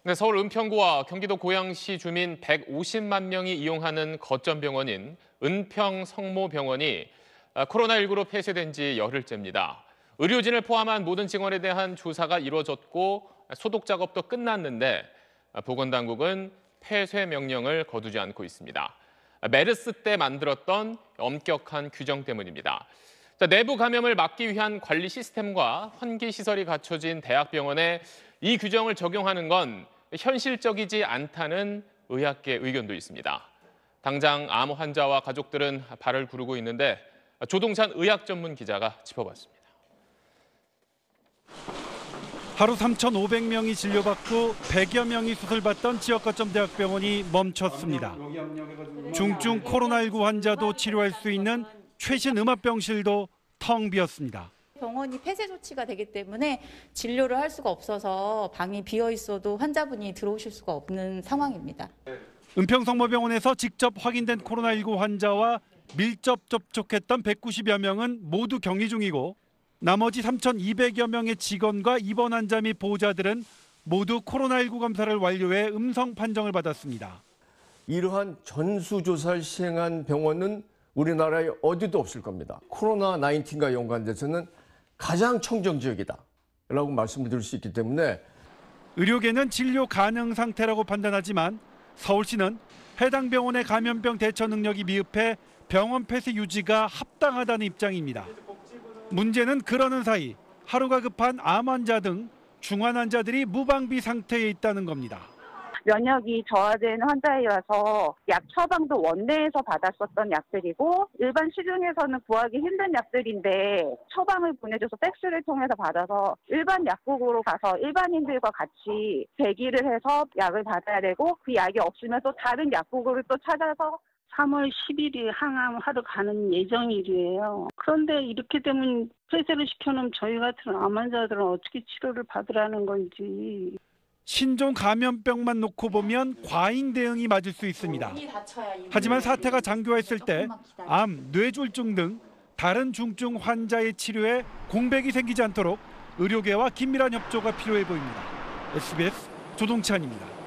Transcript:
네, 서울 은평구와 경기도 고양시 주민 150만 명이 이용하는 거점병원인 은평성모병원이 코로나19로 폐쇄된 지 열흘째입니다. 의료진을 포함한 모든 직원에 대한 조사가 이루어졌고 소독 작업도 끝났는데 보건당국은 폐쇄 명령을 거두지 않고 있습니다. 메르스 때 만들었던 엄격한 규정 때문입니다. 내부 감염을 막기 위한 관리 시스템과 환기 시설이 갖춰진 대학병원에 이 규정을 적용하는 건 현실적이지 않다는 의학계 의견도 있습니다. 당장 암 환자와 가족들은 발을 구르고 있는데 조동찬 의학 전문 기자가 짚어봤습니다. 하루 3,500명이 진료받고 100여 명이 수술받던 지역 거점 대학병원이 멈췄습니다. 중증 코로나19 환자도 치료할 수 있는 최신 음압병실도 텅 비었습니다. 병원이 폐쇄 조치가 되기 때문에 진료를 할 수가 없어서 방이 비어 있어도 환자분이 들어오실 수가 없는 상황입니다. 은평성모병원에서 직접 확인된 코로나19 환자와 밀접 접촉했던 190여 명은 모두 격리 중이고 나머지 3,200여 명의 직원과 입원 환자 및 보호자들은 모두 코로나19 검사를 완료해 음성 판정을 받았습니다. 이러한 전수조사를 시행한 병원은 우리나라에 어디도 없을 겁니다. 코로나19과 연관돼서는 가장 청정 지역이다라고 말씀을 드릴 수 있기 때문에 의료계는 진료 가능 상태라고 판단하지만 서울시는 해당 병원의 감염병 대처 능력이 미흡해 병원 폐쇄 유지가 합당하다는 입장입니다. 문제는 그러는 사이 하루가 급한 암 환자 등 중환 환자들이 무방비 상태에 있다는 겁니다. 면역이 저하된 환자이라서 약 처방도 원내에서 받았었던 약들이고 일반 시중에서는 구하기 힘든 약들인데 처방을 보내줘서 팩스를 통해서 받아서 일반 약국으로 가서 일반인들과 같이 대기를 해서 약을 받아야 되고 그 약이 없으면 또 다른 약국으로 또 찾아서 3월 10일이 항암 하러 가는 예정일이에요. 그런데 이렇게 되면 폐쇄를 시켜놓으면 저희 같은 암 환자들은 어떻게 치료를 받으라는 건지. 신종 감염병만 놓고 보면 과잉 대응이 맞을 수 있습니다. 하지만 사태가 장기화했을 때 암, 뇌졸중 등 다른 중증 환자의 치료에 공백이 생기지 않도록 의료계와 긴밀한 협조가 필요해 보입니다. SBS 조동찬입니다.